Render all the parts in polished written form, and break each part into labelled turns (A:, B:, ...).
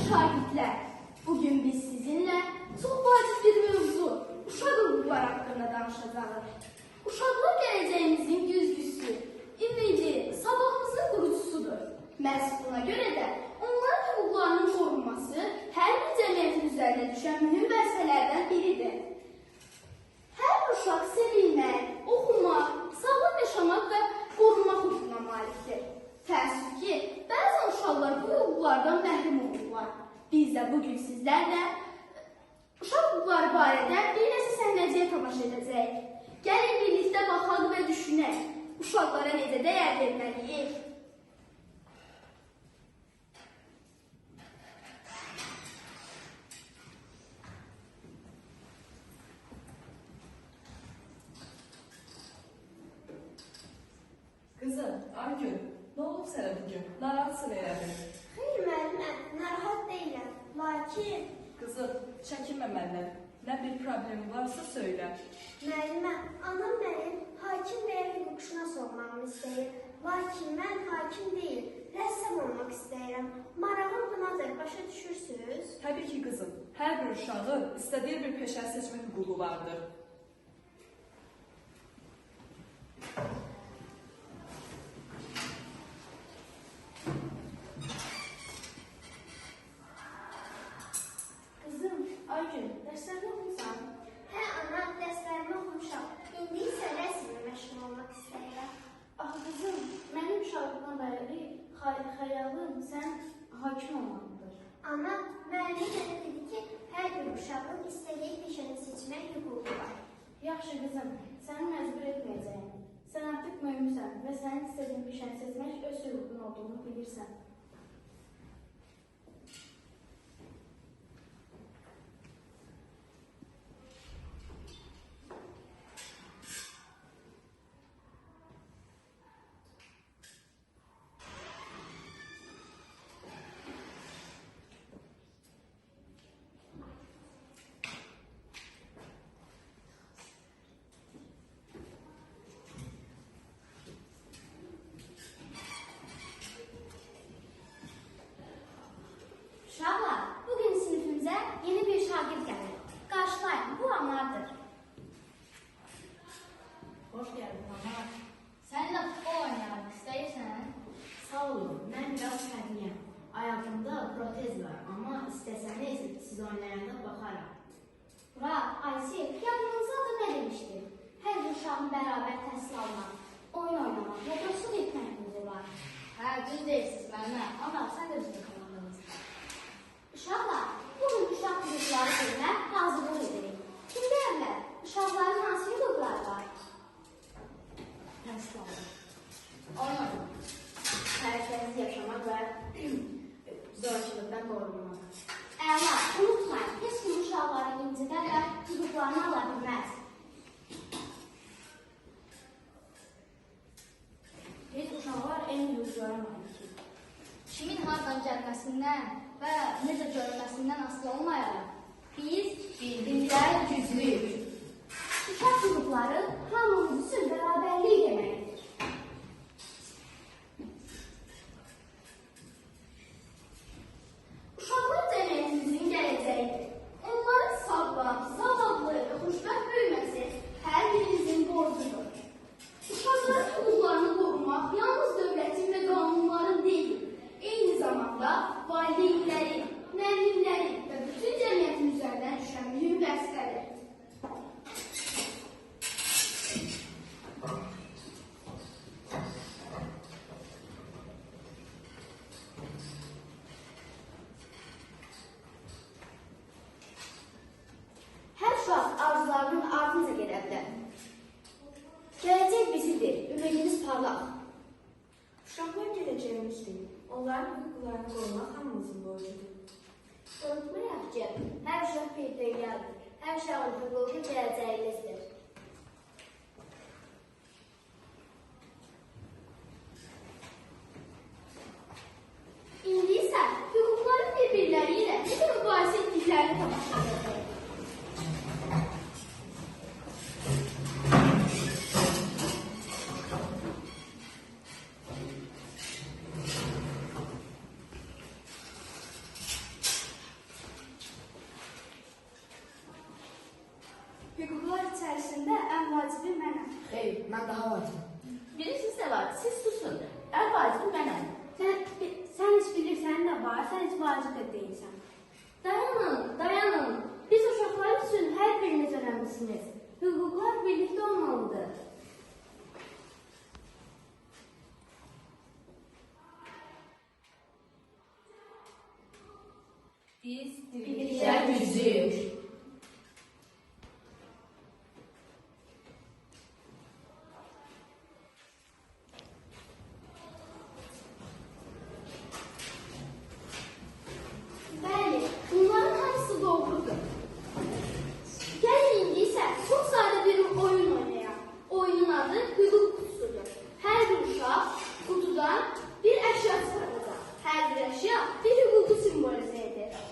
A: şagirdlər, bugün biz sizinlə çox vacib bir mövzu, uşaq hüquqları haqqında danışacağıq. Uşaqlar gələcəyimizin güzgüsü, ümidi, sabahımızın qurucusudur. Məhz buna görə də onların hüquqlarının qorunması hər bir cəmiyyətin üzərinə düşən mühüm vəzifələrdən biridir. Hər bir uşaq sevilmək, oxumaq, sağlam yaşamaq və qorunmaq hüququna malikdir. Təəssüf ki, bəzən uşaqlar bu hüquqlardan məhrum olurlar. Biz də bugün sizlərlə uşaq hüquqları barədə bir neçə səhnəciyə tamaşa edəcəyik. Gəlin birlikdə baxaq və düşünək, uşaqlara necə dəyər verməliyik?
B: Kızım, Aygün, ne olub sənə bugün? Narahatsın elədir.
C: Xeyr, müəllimə, narahat deyiləm. Lakin,
B: Kızım, çəkinmə məndən. Nə bir problemin varsa söylə.
C: müəllimə, anam mənim hakim və ya hüquqşünas olmağımı istəyir. Lakin mən hakim deyil, rəssam olmaq istəyirəm. Marağım bunadır, başa düşürsünüz?
B: Təbii ki, qızım, hər bir uşağın istədiyi bir peşə seçmə hüququ vardır.
A: Qızım, Aygün, dərslərini oxumusan?
C: Hə, ana, dərslərimi oxumuşam. İndi isə rəsmlə məşğul olmaq istəyirəm.
A: Axı qızım, mənim uşaqlığımdan bəri xəyalım sən hakim olmalıdır.
C: Ana, müəllimə mənə dedi ki, hər bir uşağın istədiyi peşəni seçmək hüququ var.
A: Yaxşı qızım, səni məcbur etməyəcəyim. Sən artıq mühümsən və sənin istədiyin peşəni seçmək öz hüququn olduğunu bilirsən.
C: Uşaqlar, bugün sinifimizə yeni bir şagird gəlir. Qarşılayın, bu Amardır.
D: Hoş geldin Amar. Seninle futbol oynamak istəyirsən? Sağ olun, mən biraz fərqliyəm. Ayağımda protez var, amma istəsəniz siz oynayanda baxaram.
C: Ra, Ayşe, yadınızda da nə demişdi? Hər bir uşağın bərabər təhsil almaq, oyun oynamaq və dostluq etmək hüququ var.
D: Hə, düz deyilsiniz mənimlə, amma sən də bizim kanalımızda.
C: Uşaqlar, bugün uşaq hüquqları bölümünə hazırlıq edirik. Kim deyərlər, uşaqların hansı hüquqları var?
D: Təhsil alın. Oyun oynamaq. Tərəflərinizi yaşamaq və zorçılıqdan qorunmaq.
C: Əla, unutmayın, heç kim uşaqları incidə və hüquqlarını ala bilməz.
D: Biz uşaqlar eyni hüquqlara malikik. Kimin hardan gəlməsindən və necə görülməsindən asılı olmayaraq, biz birlikdə güclüyük.
C: Uşaq hüquqları hamımız üçün bərabərlik deməkdir.
A: Uşaqlar cəmiyyətimizin gələcəyidir. Onların sağlam, savadlı və xoşbəxt böyüməsi hər birimizin borcudur. Uşaqların hüquqlarını qorumaq yalnız dövlətin və qanunların deyil, eyni zamanda valideynlərin, müəllimlərin və bütün cəmiyyətin üzərindən düşən mühüm vəzifədir.
C: Hər uşaq arzularının ardınca gedə bilər. Gələcək bizimdir, ümidimiz parlaq.
E: Uşaqlar gələcəyimizdir. Onların hüquqlarını qorumaq hamımızın borcudur.
C: Unutmayaq ki, hər uşaq bir dünyadır. Hər uşağın hüququ gələcəyimizdir.
A: İndi isə hüquqların bir-birləri ilə necə mübahisə etdiklərini tamaşa edəcəyik. içərisində ən vacibi mənəm.
F: Ey, mən daha vacib.
D: Bilirsiniz nə var? Siz susun. Ən vacibi mənəm.
C: Sən heç bilirsən nə var, sən heç vacib də deyilsən.
A: Dayanın, dayanın. Biz uşaqlar üçün hər biriniz önəmlisiniz. Hüquqlar birlikdə olmalıdır.
B: Biz
D: Birlikdə güclüyük.
A: Bəli, bunların hamısı doğrudur. Gəlin indi isə çox sadə bir oyun oynayaq. Oyunun adı hüquq kutusudur. Hər bir uşaq qutudan bir əşya çıxaracaq. Hər bir əşya bir hüququ simvolizə edir.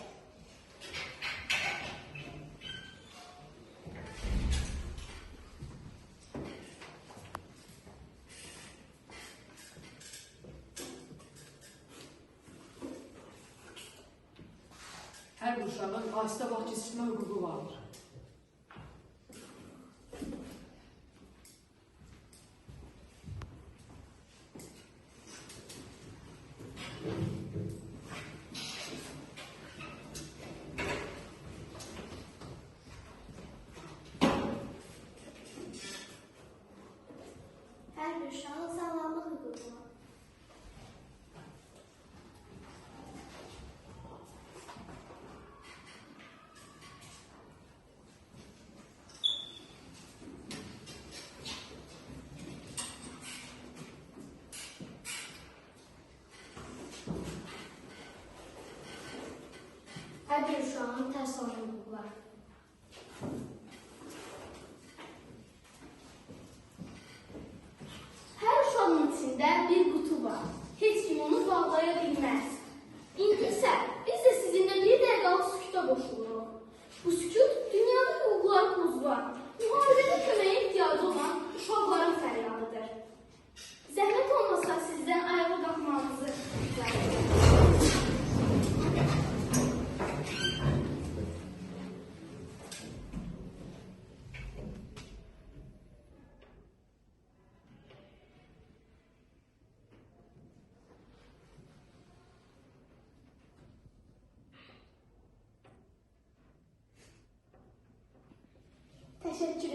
F: Hər bir uşağın asidə vaxt keçirmə hüququ vardır.
C: Hər bir uşağın sağlamlıq hüququ var. Hər bir uşağın təhsil alma hüququ var.
A: Hər uşağın içində bir qutu var. Heç kim onu bağlaya bilməz. İndi isə biz də sizinlə bir dəqiqəlik sükuta qoşuluruq. Bu sükut dünyada hüquqları pozulan, müharibədə köməyə ehtiyacı olan uşaqların fəryadıdır. Zəhmət olmasa sizdən ayağa qalxmağınızı rica edirəm.
C: Təşəkkür